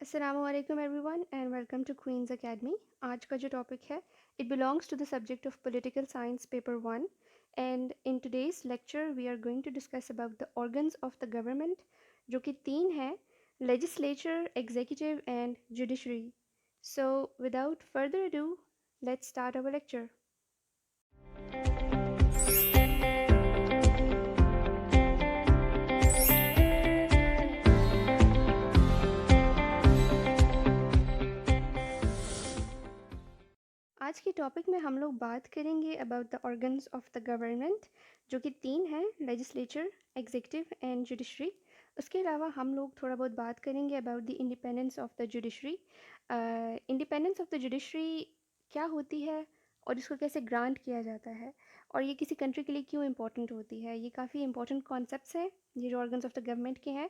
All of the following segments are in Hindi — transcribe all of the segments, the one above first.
Assalamualaikum everyone and welcome to Queen's Academy. आज का जो टॉपिक है it belongs to the subject of political science paper 1 and in today's lecture we are going to discuss about the organs of the government जो कि तीन हैं legislature, executive and judiciary. So without further ado, let's start our lecture. आज के टॉपिक में हम लोग बात करेंगे about the organs of the government जो कि तीन हैं लेजिस्लेचर एग्जीक्यूटिव एंड जुडिशरी। उसके अलावा हम लोग थोड़ा बहुत बात करेंगे about the independence of the judiciary. Independence of the judiciary क्या होती है और इसको कैसे ग्रांट किया जाता है और ये किसी कंट्री के लिए क्यों इम्पोर्टेंट होती है। ये काफ़ी इंपॉर्टेंट कॉन्सेप्ट्स हैं ये जो ऑर्गन्स ऑफ द गवर्नमेंट के हैं।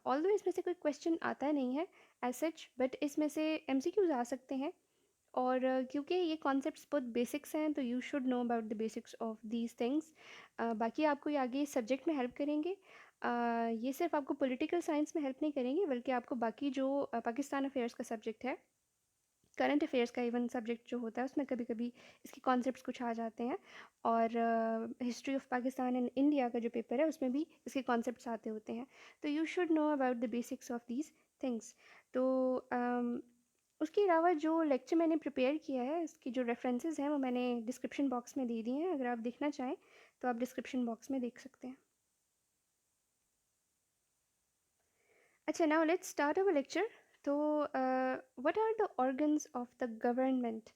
ऑल्दो इसमें से कोई क्वेश्चन आता नहीं है एज सच, बट इसमें से एमसीक्यूज आ सकते हैं और क्योंकि ये कॉन्सेप्ट्स बहुत बेसिक्स हैं तो you should know about the basics of these things. बाकी आपको ये आगे सब्जेक्ट में हेल्प करेंगे। ये सिर्फ आपको पॉलिटिकल साइंस में हेल्प नहीं करेंगे बल्कि आपको बाकी जो पाकिस्तान अफेयर्स का सब्जेक्ट है, करंट अफेयर्स का इवन सब्जेक्ट जो होता है उसमें कभी कभी इसके कॉन्सेप्ट्स कुछ आ जाते हैं और history of Pakistan and India का जो पेपर है उसमें भी इसके कॉन्सेप्ट्स आते होते हैं। तो you should know about the basics of these things. तो उसके अलावा जो लेक्चर मैंने प्रिपेयर किया है इसकी जो रेफरेंसेस हैं वो मैंने डिस्क्रिप्शन बॉक्स में दे दिए हैं। अगर आप देखना चाहें तो आप डिस्क्रिप्शन बॉक्स में देख सकते हैं। अच्छा, now let's start our lecture. तो what are the organs of the government.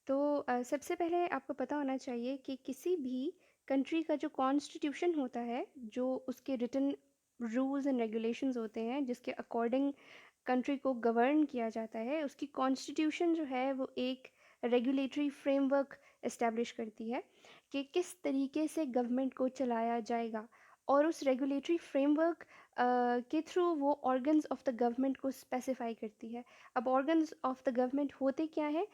तो सबसे पहले आपको पता होना चाहिए कि किसी भी कंट्री का जो कॉन्स्टिट्यूशन होता है, जो उसके रिटन रूल्स एंड रेगुलेशंस होते हैं जिसके अकॉर्डिंग कंट्री को गवर्न किया जाता है, उसकी कॉन्स्टिट्यूशन जो है वो एक रेगुलेटरी फ्रेमवर्क इस्टेब्लिश करती है कि किस तरीके से गवर्नमेंट को चलाया जाएगा और उस रेगुलेटरी फ्रेमवर्क के थ्रू वो ऑर्गन्स ऑफ द गवर्नमेंट को स्पेसिफाई करती है। अब ऑर्गन्स ऑफ द गवर्नमेंट होते क्या हैं?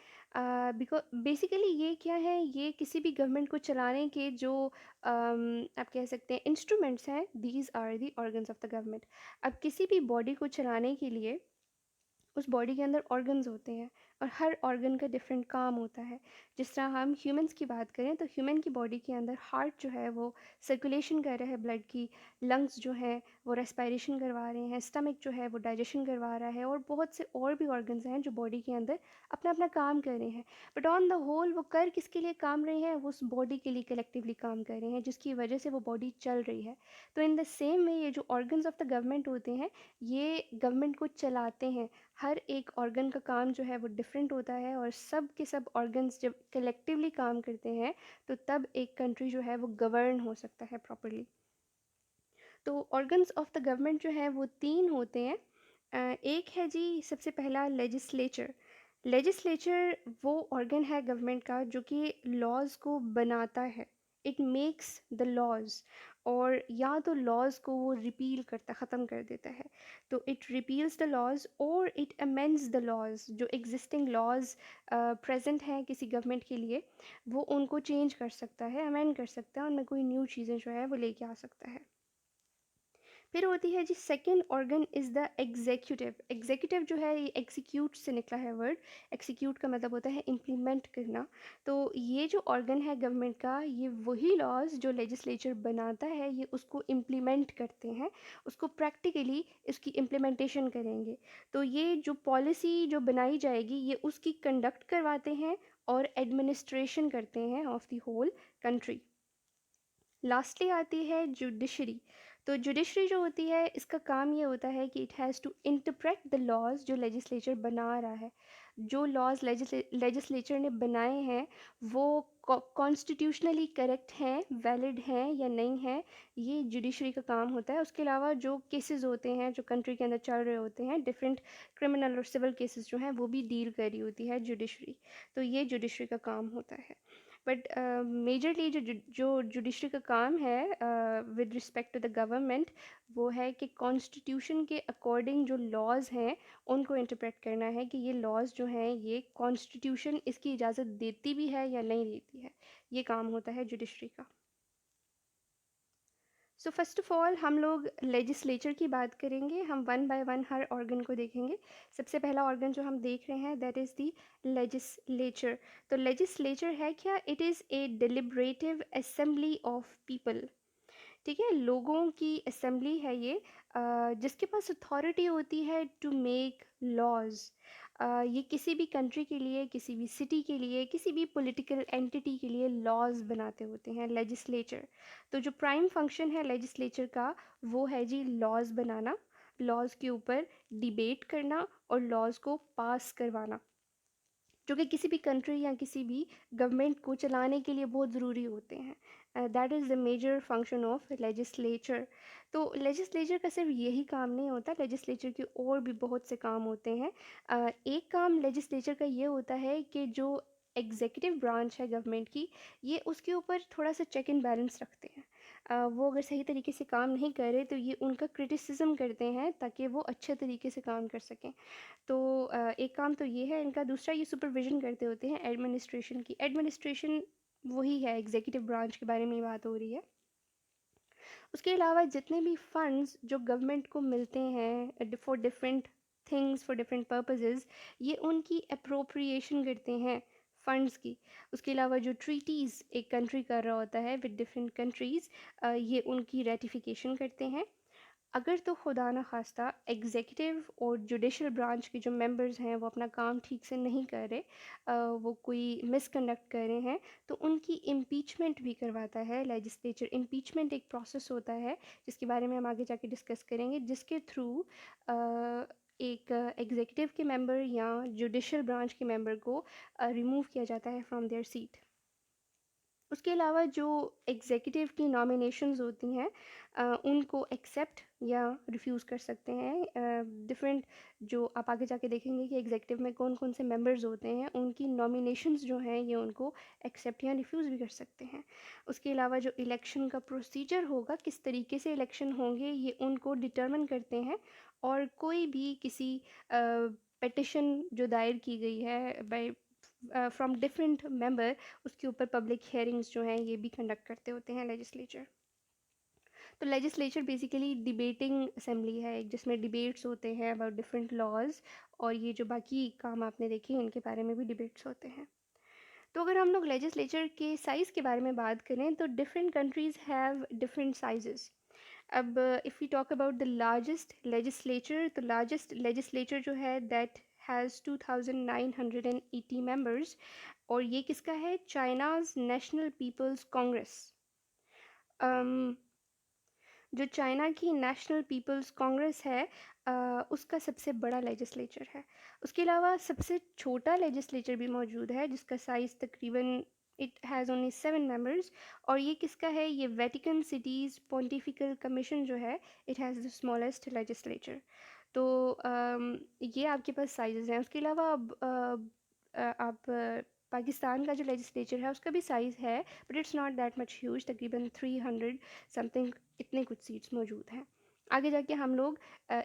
बिकॉज बेसिकली ये क्या है, ये किसी भी गवर्नमेंट को चलाने के जो आप कह सकते हैं इंस्ट्रूमेंट्स हैं, these are the organs of the government. अब किसी भी बॉडी को चलाने के लिए उस बॉडी के अंदर ऑर्गन्स होते हैं और हर ऑर्गन का डिफरेंट काम होता है। जिस तरह हम ह्यूमंस की बात करें तो ह्यूमन की बॉडी के अंदर हार्ट जो है वो सर्कुलेशन कर रहा है ब्लड की, लंग्स जो हैं वो रेस्पिरेशन करवा रहे हैं, स्टमक जो है वो डाइजेशन करवा रहा है और बहुत से और भी ऑर्गन्स हैं जो बॉडी के अंदर अपना अपना काम कर रहे हैं। बट ऑन द होल वो कर किसके लिए काम रहे हैं? वो उस बॉडी के लिए कलेक्टिवली काम कर रहे हैं जिसकी वजह से वो बॉडी चल रही है। तो इन द सेम वे ये जो ऑर्गन्स ऑफ द गवर्नमेंट होते हैं ये गवर्नमेंट को चलाते हैं। हर एक ऑर्गन का काम जो है वो डिफरेंट होता है और सब के सब ऑर्गन्स जब कलेक्टिवली काम करते हैं तो तब एक कंट्री जो है वो गवर्न हो सकता है प्रॉपरली। तो ऑर्गन्स ऑफ द गवर्नमेंट जो है वो तीन होते हैं। एक है जी सबसे पहला लेजिस्लेचर। लेजिस्लेचर वो ऑर्गन है गवर्नमेंट का जो कि लॉज को बनाता है। इट मेक्स द लॉज, और या तो लॉज को वो रिपील करता, ख़त्म कर देता है। तो इट रिपील्स द लॉज और इट अमेंड्स द लॉज। जो एग्जिस्टिंग लॉज प्रेजेंट हैं किसी गवर्नमेंट के लिए वो उनको चेंज कर सकता है, अमेंड कर सकता है, उनमें कोई न्यू चीज़ें जो है वो लेके आ सकता है। फिर होती है जी second organ is the executive. Executive जो है ये एग्जीक्यूट से निकला है वर्ड। एग्जीक्यूट का मतलब होता है इम्प्लीमेंट करना। तो ये जो ऑर्गन है गवर्नमेंट का, ये वही लॉज जो लेजिस्लेचर बनाता है ये उसको इम्प्लीमेंट करते हैं, उसको प्रैक्टिकली इसकी इम्प्लीमेंटेशन करेंगे। तो ये जो पॉलिसी जो बनाई जाएगी ये उसकी कंडक्ट करवाते हैं और एडमिनिस्ट्रेशन करते हैं of the whole country. Lastly आती है जुडिशरी। तो जुडिशरी जो होती है इसका काम ये होता है कि it has to interpret the laws जो लेजिस्लेचर बना रहा है। जो लॉज लेजिस्लेचर ने बनाए हैं वो कॉन्स्टिट्यूशनली करेक्ट हैं, वैलिड हैं या नहीं हैं, ये जुडिशरी का काम होता है। उसके अलावा जो केसेस होते हैं जो कंट्री के अंदर चल रहे होते हैं, डिफरेंट क्रिमिनल और सिविल केसेस जो हैं वो भी डील कर रही होती है जुडिशरी। तो ये जुडिशरी का काम होता है। बट मेजरली जो जुडिशरी का काम है with respect to the government, वो है कि कॉन्स्टिट्यूशन के अकॉर्डिंग जो लॉज हैं उनको इंटरप्रेट करना है कि ये लॉज जो हैं ये कॉन्स्टिट्यूशन इसकी इजाज़त देती भी है या नहीं देती है। ये काम होता है जुडिशरी का। सो फर्स्ट ऑफ ऑल हम लोग लेजिस्लेचर की बात करेंगे, हम one by one her organ को देखेंगे। सबसे पहला ऑर्गन जो हम देख रहे हैं दैट इज़ द लेजिस्लेचर। तो लेजिस्लेचर है क्या? It is a deliberative assembly of people. ठीक है, लोगों की असेंबली है ये, जिसके पास अथॉरिटी होती है टू मेक लॉज। ये किसी भी कंट्री के लिए, किसी भी सिटी के लिए, किसी भी पॉलिटिकल एंटिटी के लिए लॉज बनाते होते हैं लेजिस्लेचर। तो जो प्राइम फंक्शन है लेजिस्लेचर का वो है जी लॉज बनाना, लॉज के ऊपर डिबेट करना और लॉज को पास करवाना, जो कि किसी भी कंट्री या किसी भी गवर्नमेंट को चलाने के लिए बहुत ज़रूरी होते हैं। That is the major function of legislature. तो लेजिस्लेचर का सिर्फ यही काम नहीं होता, लेजिस्लेचर के और भी बहुत से काम होते हैं। एक काम लेजिस्लेचर का ये होता है कि जो एग्जीक्यूटिव ब्रांच है गवर्नमेंट की, ये उसके ऊपर थोड़ा सा चेक एंड बैलेंस रखते हैं। वो अगर सही तरीके से काम नहीं कर रहे तो ये उनका क्रिटिसिज्म करते हैं ताकि वो अच्छे तरीके से काम कर सकें। तो एक काम तो ये है इनका। दूसरा, ये सुपरविजन करते होते हैं एडमिनिस्ट्रेशन की। एडमिनिस्ट्रेशन वही है, एग्जीक्यूटिव ब्रांच के बारे में ही बात हो रही है। उसके अलावा जितने भी फंड्स जो गवर्नमेंट को मिलते हैं for different things, for different purposes, ये उनकी अप्रोप्रिएशन करते हैं फंड्स की। उसके अलावा जो ट्रीटीज़ एक कंट्री कर रहा होता है विद डिफरेंट कंट्रीज़, ये उनकी रेटिफिकेशन करते हैं। अगर तो खुदा न खास्ता एग्जीक्यूटिव और जुडिशल ब्रांच के जो मेंबर्स हैं वो अपना काम ठीक से नहीं कर रहे, वो कोई मिसकंडक्ट कर रहे हैं, तो उनकी इम्पीचमेंट भी करवाता है लेजिस्लेचर। इम्पीचमेंट एक प्रोसेस होता है जिसके बारे में हम आगे जाके डिस्कस करेंगे, जिसके थ्रू एक एग्जीक्यूटिव के मेंबर या जुडिशल ब्रांच के मेंबर को रिमूव किया जाता है फ्रॉम देयर सीट। उसके अलावा जो एग्जीक्यूटिव की नॉमिनेशंस होती हैं, उनको एक्सेप्ट या रिफ्यूज़ कर सकते हैं। डिफरेंट, जो आप आगे जाके देखेंगे कि एग्जीक्यूटिव में कौन कौन से मेंबर्स होते हैं, उनकी नॉमिनेशंस जो हैं ये उनको एक्सेप्ट या रिफ्यूज़ भी कर सकते हैं। उसके अलावा जो इलेक्शन का प्रोसीजर होगा, किस तरीके से इलेक्शन होंगे, ये उनको डिटर्मिन करते हैं। और कोई भी किसी पिटिशन जो दायर की गई है बाय फ्रॉम डिफरेंट मेंबर, उसके ऊपर पब्लिक हेयरिंग्स जो हैं ये भी कंडक्ट करते होते हैं लेजिस्लेचर। तो लेजिस्लेचर बेसिकली डिबेटिंग असेंबली है एक, जिसमें डिबेट्स होते हैं अबाउट डिफरेंट लॉज, और ये जो बाकी काम आपने देखे इनके बारे में भी डिबेट्स होते हैं। तो अगर हम लोग लेजिस्लेचर के साइज़ के बारे में बात करें तो different countries have different sizes. अब if we talk about the largest legislature, तो लार्जेस्ट लेजिस्लेचर जो है दैट हैज़ 2980 मेंबर्स, और ये किसका है? China's national people's congress. जो चाइना की नेशनल पीपल्स कांग्रेस है, उसका सबसे बड़ा लेजिस्लेचर है। उसके अलावा सबसे छोटा लेजिस्लेचर भी मौजूद है जिसका साइज़ तकरीबन इट हैज़ ओनली 7 मेंबर्स, और ये किसका है? ये वेटिकन सिटीज़ पॉन्टिफिकल कमीशन जो है, it has the smallest legislature. तो ये आपके पास साइजेस हैं। उसके अलावा अब आप पाकिस्तान का जो लेजिस्लेचर है उसका भी साइज़ है, but it's not that much huge, तकरीबन 300 समथिंग इतने कुछ सीट्स मौजूद हैं। आगे जाके हम लोग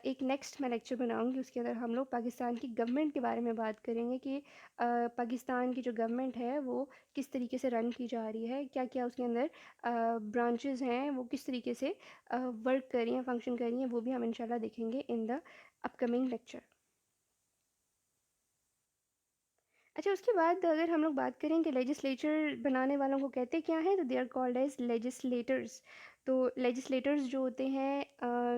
एक नेक्स्ट मैं लेक्चर बनाऊंगी, उसके अंदर हम लोग पाकिस्तान की गवर्नमेंट के बारे में बात करेंगे कि पाकिस्तान की जो गवर्नमेंट है वो किस तरीके से रन की जा रही है, क्या क्या उसके अंदर ब्रांचेस हैं, वो किस तरीके से वर्क कर रही हैं, फंक्शन कर रही हैं, वो भी हम इंशाल्लाह देखेंगे इन द अपकमिंग लेक्चर। अच्छा, उसके बाद अगर हम लोग बात करें कि लेजिस्लेचर बनाने वालों को कहते क्या हैं, तो they are called as legislators. तो लेजिस्लेटर्स जो होते हैं,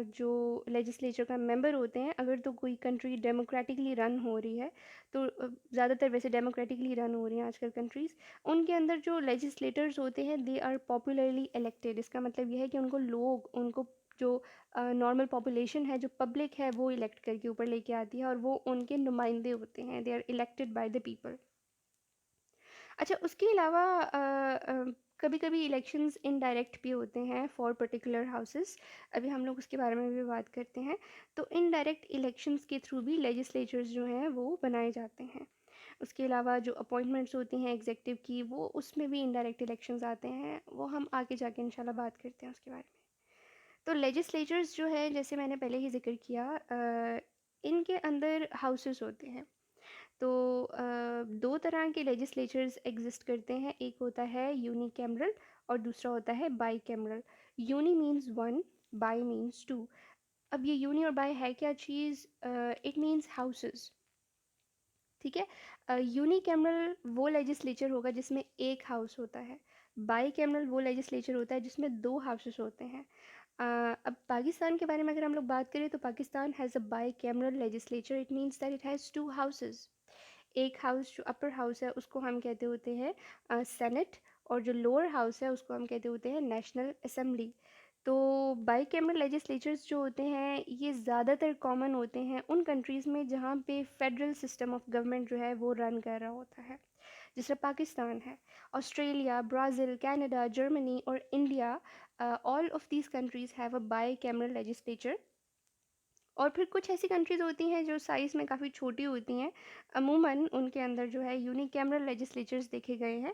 जो लेजिस्लेचर का मेंबर होते हैं, अगर तो कोई कंट्री डेमोक्रेटिकली रन हो रही है, तो ज़्यादातर वैसे डेमोक्रेटिकली रन हो रही हैं आजकल कंट्रीज़, उनके अंदर जो लेजिस्लेटर्स होते हैं दे आर पॉपुलरली इलेक्टेड। इसका मतलब यह है कि उनको लोग, उनको जो नॉर्मल पॉपुलेशन है, जो पब्लिक है, वो इलेक्ट करके ऊपर लेके आती है, और वो उनके नुमाइंदे होते हैं, they are elected by the people. अच्छा, उसके अलावा कभी कभी इलेक्शंस इनडायरेक्ट भी होते हैं फॉर पर्टिकुलर हाउसेस। अभी हम लोग उसके बारे में भी बात करते हैं। तो इनडायरेक्ट इलेक्शंस के थ्रू भी लेजिस्लेचर्स जो हैं वो बनाए जाते हैं। उसके अलावा जो अपॉइंटमेंट्स होती हैं एग्जेक्टिव की, वो उसमें भी इनडायरेक्ट इलेक्शंस आते हैं, वो हम आगे जाके इंशाल्लाह बात करते हैं उसके बारे में। तो लेजिस्लेचर्स जो है, जैसे मैंने पहले ही जिक्र किया, इनके अंदर हाउसेस होते हैं। तो दो तरह के लेजिस्लेचर्स एग्जिस्ट करते हैं, एक होता है यूनिकैमरल और दूसरा होता है bicameral. Uni means one, bi means two. अब ये यूनी और बाई है क्या चीज़? इट मीन्स हाउसेस, ठीक है। यूनिकैमरल वो लेजिस्लेचर होगा जिसमें एक हाउस होता है, बाई कैमरल वो लेजिस्लेचर होता है जिसमें दो हाउसेस होते हैं। अब पाकिस्तान के बारे में अगर हम लोग बात करें तो Pakistan has a by cameral legislature, it means that it has to houses. एक हाउस जो अपर हाउस है उसको हम कहते होते हैं सेनेट, और जो लोअर हाउस है उसको हम कहते होते हैं नेशनल असेंबली। तो बाई कैमरल लेजिस्लेचर्स जो होते हैं ये ज़्यादातर कॉमन होते हैं उन कंट्रीज़ में जहाँ पे फेडरल सिस्टम ऑफ गवर्नमेंट जो है वो रन कर रहा होता है, जिस तरह पाकिस्तान है। ऑस्ट्रेलिया, ब्राज़ील, कनाडा, जर्मनी और India, all of these countries have a by cameral legislature. और फिर कुछ ऐसी कंट्रीज़ होती हैं जो साइज़ में काफ़ी छोटी होती हैं, अमूमन उनके अंदर जो है यूनिकैमरल लेजिस्लेचर्स देखे गए हैं।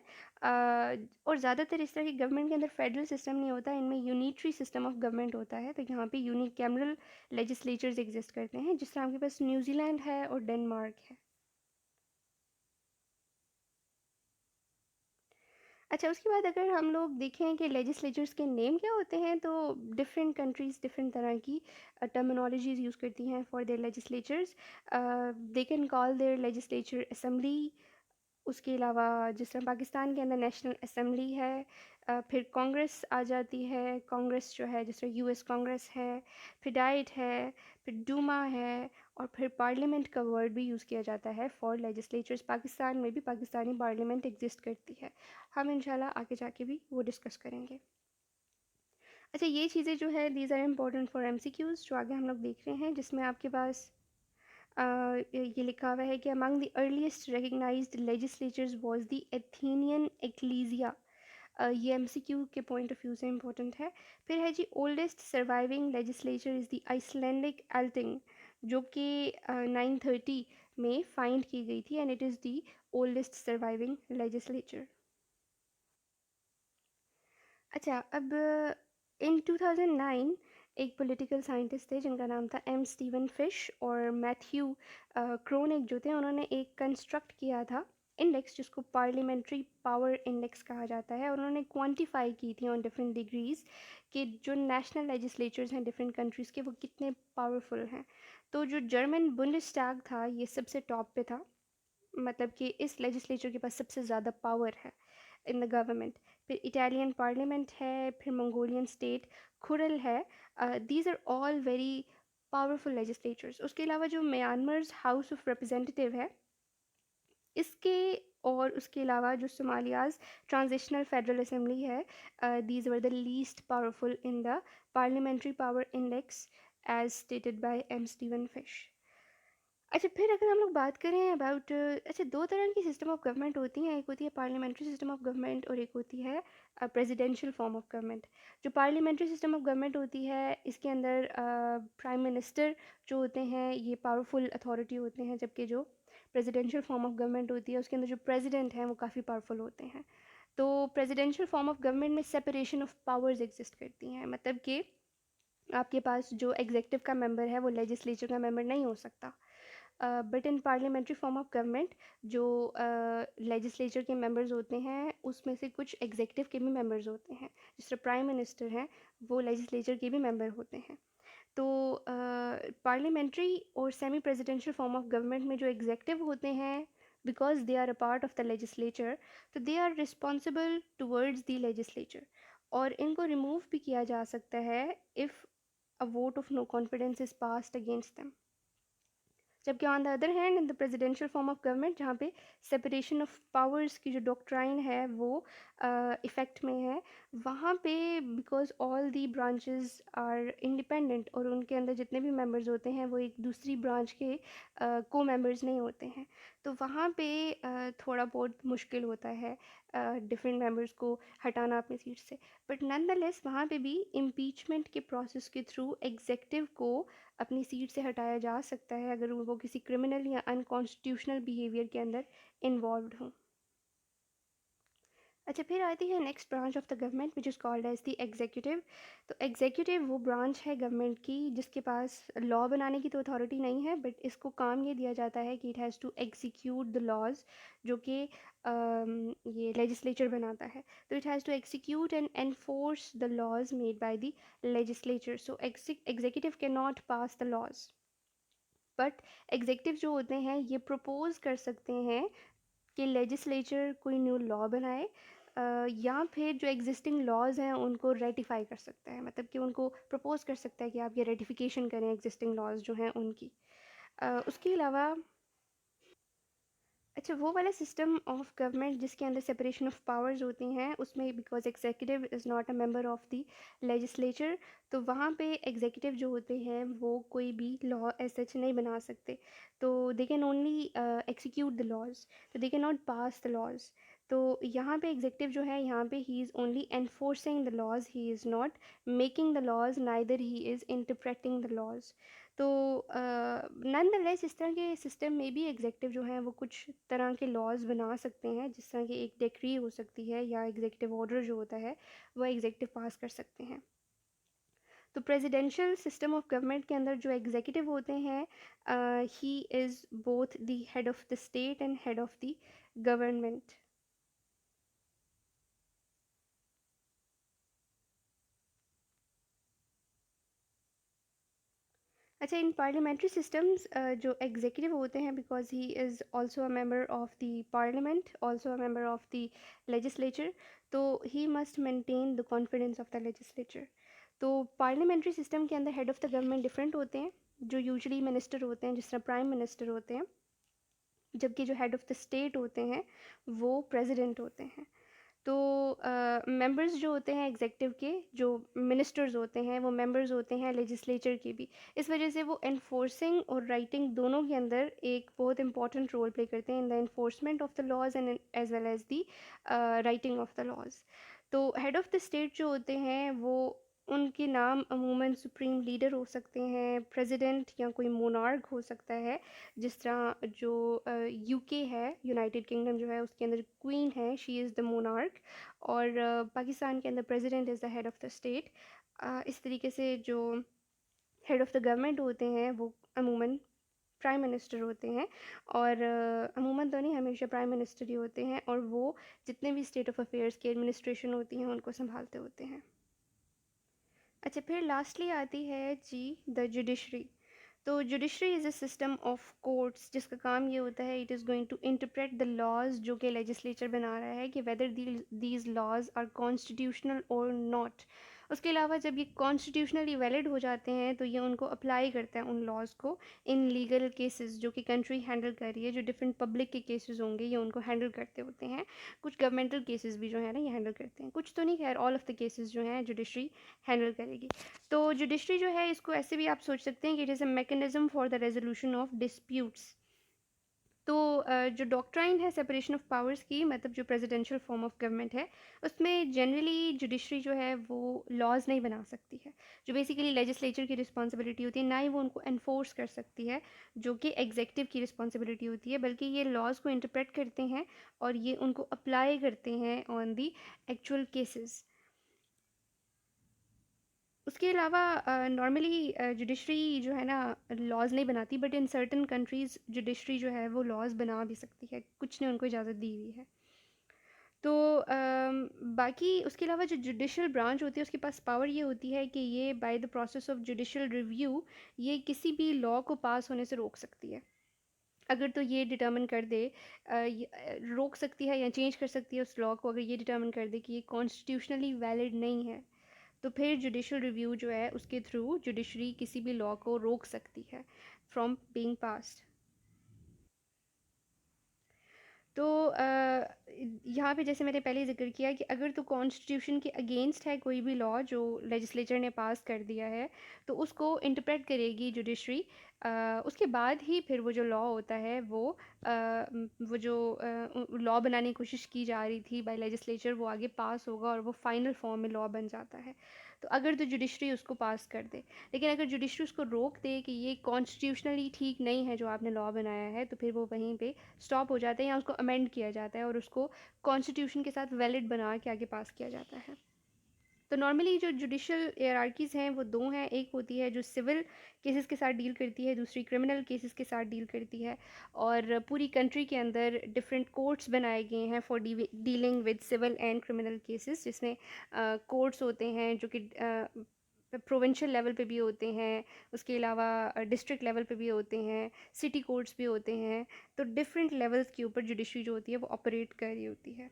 और ज़्यादातर इस तरह की गवर्नमेंट के अंदर फेडरल सिस्टम नहीं होता, इनमें यूनिटरी सिस्टम ऑफ गवर्नमेंट होता है, तो यहाँ पे यूनिकैमरल लेजिस्लेचर्स एग्जिस्ट करते हैं, जिस तरह आपके पास न्यूजीलैंड है और डेनमार्क है। अच्छा, उसके बाद अगर हम लोग देखें कि लेजिस्लेचर्स के नेम क्या होते हैं, तो डिफरेंट कंट्रीज़ डिफरेंट तरह की टर्मिनोलॉजीज़ यूज़ करती हैं for their legislatures. They can call their legislature assembly. उसके अलावा जिस तरह पाकिस्तान के अंदर नेशनल असेंबली है, फिर कांग्रेस आ जाती है, कांग्रेस जो है जिस तरह यूएस कांग्रेस है, फिर डाइट है, फिर डूमा है, और फिर पार्लियामेंट का वर्ड भी यूज़ किया जाता है फॉर लेजिस्लेचर्स। पाकिस्तान में भी पाकिस्तानी पार्लियामेंट एग्जिस्ट करती है, हम इंशाल्लाह आगे जाके भी वो डिस्कस करेंगे। अच्छा, ये चीज़ें जो है these are important for MCQs जो आगे हम लोग देख रहे हैं, जिसमें आपके पास ये लिखा हुआ है कि among the earliest recognised legislatures was the Athenian Ecclesia. ये एमसीक्यू के पॉइंट ऑफ व्यू से इम्पोर्टेंट है। फिर है जी oldest surviving legislature is the Icelandic Althing, जो कि 930 में फाइंड की गई थी, and it is the oldest surviving legislature. अच्छा, अब इन 2009 एक पॉलिटिकल साइंटिस्ट थे जिनका नाम था एम स्टीवन फिश, और मैथ्यू क्रोनिक जो थे, उन्होंने एक कंस्ट्रक्ट किया था इंडेक्स जिसको पार्लियामेंट्री पावर इंडेक्स कहा जाता है, और उन्होंने क्वांटिफाई की थी ऑन डिफरेंट डिग्रीज कि जो नेशनल लेजिस्लेचर्स हैं डिफरेंट कंट्रीज़ के वो कितने पावरफुल हैं। तो जो जर्मन बुंडेस्टैग था ये सबसे टॉप पे था, मतलब कि इस लेजिस्लेचर के पास सबसे ज़्यादा पावर है इन द गवर्नमेंट। फिर इटालियन पार्लियामेंट है, फिर मंगोलियन स्टेट खुरल है। These are all very powerful legislatures. उसके अलावा जो म्यांमार्स हाउस ऑफ रिप्रेजेंटेटिव है इसके, और उसके अलावा जो सोमालियाज़ ट्रांजिशनल फेडरल असेंबली है, these were the least powerful in the parliamentary power index as stated by M Steven Fish. अच्छा, फिर अगर हम लोग बात करें अबाउट, अच्छा, दो तरह की सिस्टम ऑफ गवर्नमेंट होती हैं, एक होती है पार्लियामेंट्री सिस्टम ऑफ गवर्नमेंट और एक होती है प्रेसिडेंशियल फॉर्म ऑफ गवर्नमेंट। जो पार्लियामेंट्री सिस्टम ऑफ गवर्नमेंट होती है इसके अंदर प्राइम मिनिस्टर जो होते हैं ये पावरफुल अथॉरिटी होते हैं, जबकि जो प्रेसिडेंशियल फॉर्म ऑफ गवर्नमेंट होती है उसके अंदर जो प्रेसिडेंट हैं वो काफ़ी पावरफुल होते हैं। तो प्रेसिडेंशियल फॉर्म ऑफ गवर्नमेंट में सेपरेशन ऑफ पावर्स एग्जिस्ट करती हैं, मतलब कि आपके पास जो एग्जेक्टिव का मेंबर है वो लेजिस्लेचर का मेंबर नहीं हो सकता। But in parliamentary form of government जो लेजिस्लेचर के मेंबर्स होते हैं उसमें से कुछ एग्जेक्टिव के भी मेंबर्स होते हैं, जिस तरह प्राइम मिनिस्टर हैं वो लेजिस्लेचर के भी मेंबर होते हैं। तो पार्लियामेंट्री और semi presidential form of government में जो एग्जेक्टिव होते हैं, because they are a part of the legislature, तो they are responsible towards the legislature, और इनको रिमूव भी किया जा सकता है if a vote of no confidence is passed against them। जबकि on the other hand in the presidential form of government जहाँ पे सेपरेशन ऑफ पावर्स की जो डॉक्ट्राइन है वो इफ़ेक्ट में है, वहाँ पे because all the branches are independent और उनके अंदर जितने भी मेंबर्स होते हैं वो एक दूसरी ब्रांच के को मेंबर्स नहीं होते हैं, तो वहाँ पे थोड़ा बहुत मुश्किल होता है डिफरेंट मेंबर्स को हटाना अपनी सीट से। बट नॉनदलेस वहाँ पे भी इम्पीचमेंट के प्रोसेस के थ्रू एग्जेक्टिव को अपनी सीट से हटाया जा सकता है अगर वो किसी क्रिमिनल या अनकॉन्स्टिट्यूशनल बिहेवियर के अंदर इन्वॉल्व हों। अच्छा, फिर आती है next branch of the government which is called as the executive. तो एग्जीक्यूटिव वो ब्रांच है गवर्नमेंट की जिसके पास लॉ बनाने की तो अथॉरिटी नहीं है, बट इसको काम ये दिया जाता है कि it has to execute the laws जो कि ये लेजिस्लेचर बनाता है। तो it has to execute and enforce the laws made by the legislature. So executive can not pass the laws, but executive जो होते हैं ये प्रपोज कर सकते हैं कि लेजिस्लेचर कोई न्यू लॉ बनाए, या फिर जो एग्जिस्टिंग लॉज हैं उनको रेटिफाई कर सकता है, मतलब कि उनको प्रपोज कर सकता है कि आप ये रेटिफिकेशन करें एग्जिस्टिंग लॉज जो हैं उनकी। उसके अलावा अच्छा, वो वाला सिस्टम ऑफ गवर्नमेंट जिसके अंदर सेपरेशन ऑफ पावर्स होती हैं उसमें, because executive is not a member of the legislature, तो वहाँ पे एग्जीक्यूटिव जो होते हैं वो कोई भी लॉ एज सच नहीं बना सकते। तो they can only execute the laws, तो they can not pass the laws. तो यहाँ पे एग्जीक्यूटिव जो है यहाँ पे he is only enforcing the laws, he is not making the laws, neither he is interpreting the laws. तो नॉनदलेस इस तरह के सिस्टम में भी एग्जीक्यूटिव जो हैं वो कुछ तरह के लॉज बना सकते हैं, जिस तरह की एक डिक्री हो सकती है या एग्जीक्यूटिव ऑर्डर जो होता है वो एग्जीक्यूटिव पास कर सकते हैं। तो प्रेसिडेंशियल सिस्टम ऑफ गवर्नमेंट के अंदर जो एग्जीक्यूटिव होते हैं, he is both the head of the state and head of the government. अच्छा, इन पार्लियामेंट्री सिस्टम्स जो एग्जीक्यूटिव होते हैं, because he is also a member of the parliament, also a member of the legislature, तो he must maintain the confidence of the legislature. तो पार्लियामेंट्री सिस्टम के अंदर head of the government different होते हैं, जो यूजुअली मिनिस्टर होते हैं, जिस तरह प्राइम मिनिस्टर होते हैं, जबकि जो हेड ऑफ़ द स्टेट होते हैं वो प्रेसिडेंट होते हैं। तो मेंबर्स जो होते हैं एग्जीक्यूटिव के, जो मिनिस्टर्स होते हैं वो मेंबर्स होते हैं लेजिस्लेचर के भी। इस वजह से वो एनफोर्सिंग और राइटिंग दोनों के अंदर एक बहुत इंपॉर्टेंट रोल प्ले करते हैं in the enforcement of the laws and as well as the writing of the laws. तो हेड ऑफ़ द स्टेट जो होते हैं वो, उनके नाम अमूमन सुप्रीम लीडर हो सकते हैं, प्रेसिडेंट या कोई मोनार्क हो सकता है। जिस तरह जो यूके है, यूनाइटेड किंगडम जो है उसके अंदर क्वीन है, शी इज़ द मोनार्क, और पाकिस्तान के अंदर president is the head of the state. इस तरीके से जो हेड ऑफ़ द गवर्नमेंट होते हैं वो अमूमन प्राइम मिनिस्टर होते हैं, और अमूमन तो नहीं, हमेशा प्राइम मिनिस्टर ही होते हैं, और वो जितने भी स्टेट ऑफ अफेयर्स की एडमिनिस्ट्रेशन होती हैं उनको संभालते होते हैं। अच्छा, फिर लास्टली आती है जी द जुडिशरी। तो judiciary is a system of courts जिसका काम ये होता है, it is going to interpret the laws जो कि लेजिस्लेचर बना रहा है, कि whether these laws are constitutional और नॉट। उसके अलावा जब ये कॉन्स्टिट्यूशनली वैलिड हो जाते हैं तो ये उनको अप्लाई करता है उन लॉज को इन लीगल केसेस जो कि कंट्री हैंडल कर रही है। जो डिफरेंट पब्लिक के केसेस होंगे ये उनको हैंडल करते होते हैं, कुछ गवर्नमेंटल केसेस भी जो है ना ये हैंडल करते हैं, कुछ तो नहीं, खैर ऑल ऑफ द केसेस जो हैं जुडिशरी हैंडल करेगी। तो जुडिशरी जो है इसको ऐसे भी आप सोच सकते हैं कि it is a mechanism for the resolution of disputes. तो जो डॉक्ट्राइन है सेपरेशन ऑफ पावर्स की, मतलब जो प्रेसिडेंशियल फॉर्म ऑफ गवर्नमेंट है, उसमें जनरली जुडिशरी जो है वो लॉज नहीं बना सकती है, जो बेसिकली लेजिस्लेचर की रिस्पॉन्सिबिलिटी होती है, ना ही वो उनको एनफोर्स कर सकती है जो कि एग्जेक्टिव की रिस्पॉन्सिबिलिटी होती है, बल्कि ये लॉज को इंटरप्रेट करते हैं और ये उनको अप्लाई करते हैं ऑन दी एक्चुअल केसेस। उसके अलावा नॉर्मली जुडिशरी जो है ना लॉज नहीं बनाती, but in certain countries judiciary जो है वो लॉज बना भी सकती है, कुछ ने उनको इजाज़त दी हुई है। तो बाकी उसके अलावा जो जुडिशल ब्रांच होती है उसके पास पावर ये होती है कि ये by the process of judicial review ये किसी भी लॉ को पास होने से रोक सकती है। अगर तो ये डिटर्मिन कर दे, रोक सकती है या चेंज कर सकती है उस लॉ को, अगर ये डिटर्मिन कर दे कि ये कॉन्स्टिट्यूशनली वैलिड नहीं है, तो फिर जुडिशल रिव्यू जो है उसके थ्रू जुडिशरी किसी भी लॉ को रोक सकती है फ्रॉम बीइंग पास्ड। तो यहाँ पे जैसे मैंने पहले ज़िक्र किया कि अगर तो कॉन्स्टिट्यूशन के अगेंस्ट है कोई भी लॉ जो लेजिस्लेचर ने पास कर दिया है, तो उसको इंटरप्रेट करेगी जुडिशरी। उसके बाद ही फिर वो जो लॉ होता है वो जो लॉ बनाने की कोशिश की जा रही थी बाय लेजिस्लेचर वो आगे पास होगा और वो फाइनल फॉर्म में लॉ बन जाता है। तो अगर तो जुडिशरी उसको पास कर दे। लेकिन अगर जुडिशरी उसको रोक दे कि ये कॉन्स्टिट्यूशनली ठीक नहीं है जो आपने लॉ बनाया है, तो फिर वो वहीं पे स्टॉप हो जाता है या उसको अमेंड किया जाता है और उसको कॉन्स्टिट्यूशन के साथ वैलिड बना के आगे पास किया जाता है। तो नॉर्मली जो जुडिशल हायरार्कीज़ हैं वो दो हैं। एक होती है जो सिविल केसेस के साथ डील करती है, दूसरी क्रिमिनल केसेस के साथ डील करती है। और पूरी कंट्री के अंदर डिफरेंट कोर्ट्स बनाए गए हैं for dealing with civil and criminal cases, जिसमें कोर्ट्स होते हैं जो कि प्रोविंशियल लेवल पे भी होते हैं, उसके अलावा डिस्ट्रिक्ट लेवल पे भी होते हैं, सिटी कोर्ट्स भी होते हैं। तो डिफरेंट लेवल्स के ऊपर जुडिशरी जो होती है वो ऑपरेट कर रही होती है।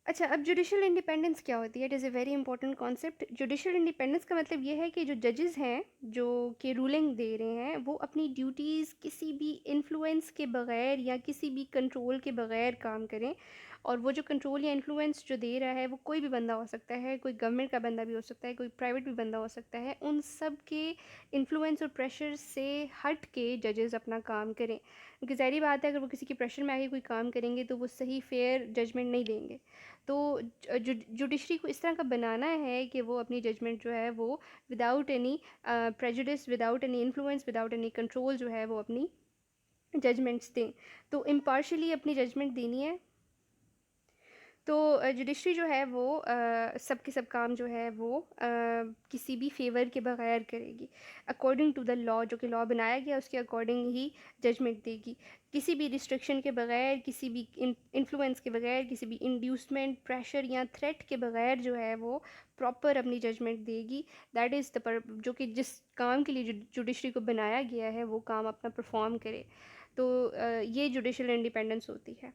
अच्छा, अब जुडिशल इंडिपेंडेंस क्या होती है? It is a very important concept. Judicial independence का मतलब ये है कि जो जजेस हैं जो कि रूलिंग दे रहे हैं, वो अपनी ड्यूटीज़ किसी भी इन्फ्लुएंस के बगैर या किसी भी कंट्रोल के बगैर काम करें। और वो जो कंट्रोल या इन्फ्लुएंस जो दे रहा है वो कोई भी बंदा हो सकता है, कोई गवर्नमेंट का बंदा भी हो सकता है, कोई प्राइवेट भी बंदा हो सकता है। उन सब के इन्फ्लुएंस और प्रेशर से हट के जजेस अपना काम करें, क्योंकि ज़ाहिर बात है अगर वो किसी के प्रेशर में आके कोई काम करेंगे तो वो सही फेयर जजमेंट नहीं देंगे। तो जुडिशरी को इस तरह का बनाना है कि वो अपनी जजमेंट जो है वो without any prejudice, without any influence, without any control जो है वो अपनी जजमेंट्स दें। तो इम्पार्शली अपनी जजमेंट देनी है। तो जुडिशरी जो है वो सब के सब काम जो है वो किसी भी फेवर के बगैर करेगी, अकॉर्डिंग टू द लॉ। जो कि लॉ बनाया गया उसके अकॉर्डिंग ही जजमेंट देगी, किसी भी रिस्ट्रिक्शन के बगैर, किसी भी इन्फ्लुएंस के बगैर, किसी भी इंड्यूसमेंट, प्रेशर या थ्रेट के बगैर जो है वो प्रॉपर अपनी जजमेंट देगी। दैट इज़ द जो कि जिस काम के लिए जुडिशरी को बनाया गया है वो काम अपना परफॉर्म करे। तो ये जुडिशल इंडिपेंडेंस होती है।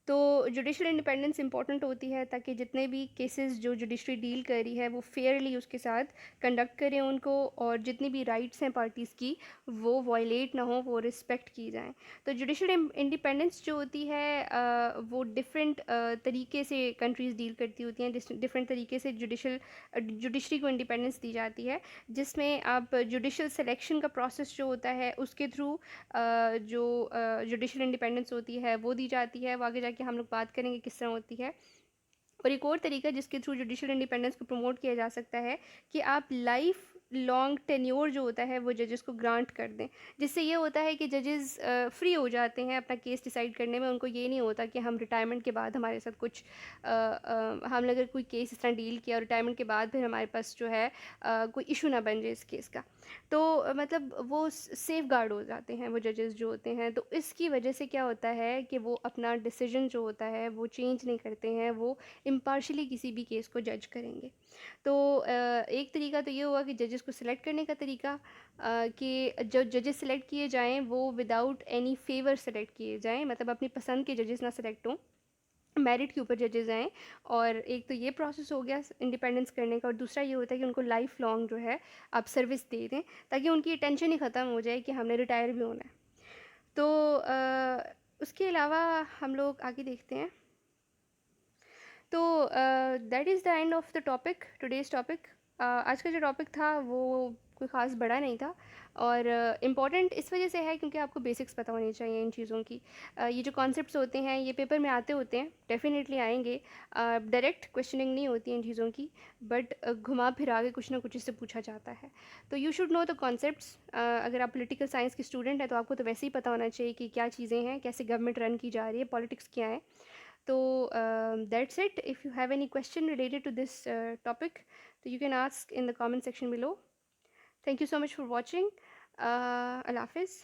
तो जुडिशल इंडिपेंडेंस इंपॉर्टेंट होती है ताकि जितने भी केसेस जो जुडिशरी डील कर रही है वो फेयरली उसके साथ कंडक्ट करें उनको, और जितनी भी राइट्स हैं पार्टीज़ की वो वायलेट ना हो, वो रिस्पेक्ट की जाएं। तो जुडिशल इंडिपेंडेंस जो होती है वो डिफरेंट तरीके से कंट्रीज़ डील करती होती हैं, डिफरेंट तरीके से जुडिशरी को इंडिपेंडेंस दी जाती है, जिसमें आप जुडिशल सिलेक्शन का प्रोसेस जो होता है उसके थ्रू जो जुडिशल इंडिपेंडेंस होती है वो दी जाती है। वो आगे जाके हम लोग बात करेंगे किस तरह होती है। और एक और तरीका जिसके थ्रू जुडिशल इंडिपेंडेंस को प्रमोट किया जा सकता है कि आप लाइफ लॉन्ग टेन्योर जो होता है वो जजेस को ग्रांट कर दें, जिससे ये होता है कि जजेस फ्री हो जाते हैं अपना केस डिसाइड करने में। उनको ये नहीं होता कि हम रिटायरमेंट के बाद हमारे साथ कुछ हम अगर कोई केस इस तरह डील किया और रिटायरमेंट के बाद फिर हमारे पास जो है कोई इशू ना बन जाए इस केस का। तो मतलब वो सेफ गार्ड हो जाते हैं वो जजेस जो होते हैं। तो इसकी वजह से क्या होता है कि वो अपना डिसीजन जो होता है वो चेंज नहीं करते हैं, वो इम्पार्शली किसी भी केस को जज करेंगे। तो एक तरीका तो ये हुआ कि जजेस को सिलेक्ट करने का तरीका, कि जो जजेस सिलेक्ट किए जाएं वो विदाउट एनी फेवर सेलेक्ट किए जाएं, मतलब अपनी पसंद के जजेस ना सेलेक्ट हों, मेरिट के ऊपर जजेस आएँ। और एक तो ये प्रोसेस हो गया इंडिपेंडेंस करने का, और दूसरा ये होता है कि उनको लाइफ लॉन्ग जो है आप सर्विस दे दें, ताकि उनकी टेंशन ही ख़त्म हो जाए कि हमने रिटायर भी होना है। तो उसके अलावा हम लोग आगे देखते हैं। तो that is the end of the topic, today's topic. आज का जो टॉपिक था वो कोई ख़ास बड़ा नहीं था, और इम्पॉर्टेंट इस वजह से है क्योंकि आपको बेसिक्स पता होनी चाहिए इन चीज़ों की। ये जो कॉन्सेप्ट्स होते हैं ये पेपर में आते होते हैं, डेफिनेटली आएंगे। डायरेक्ट क्वेश्चनिंग नहीं होती इन चीज़ों की, बट घुमा फिरा के कुछ ना कुछ इससे पूछा जाता है। तो you should know the concepts. अगर आप पॉलिटिकल साइंस के स्टूडेंट हैं तो आपको तो वैसे ही पता होना चाहिए कि क्या चीज़ें हैं, कैसे गवर्नमेंट रन की जा रही है, पॉलिटिक्स क्या है। So that's it. If you have any question related to this topic, so you can ask in the comment section below. Thank you so much for watching. Allah Hafiz.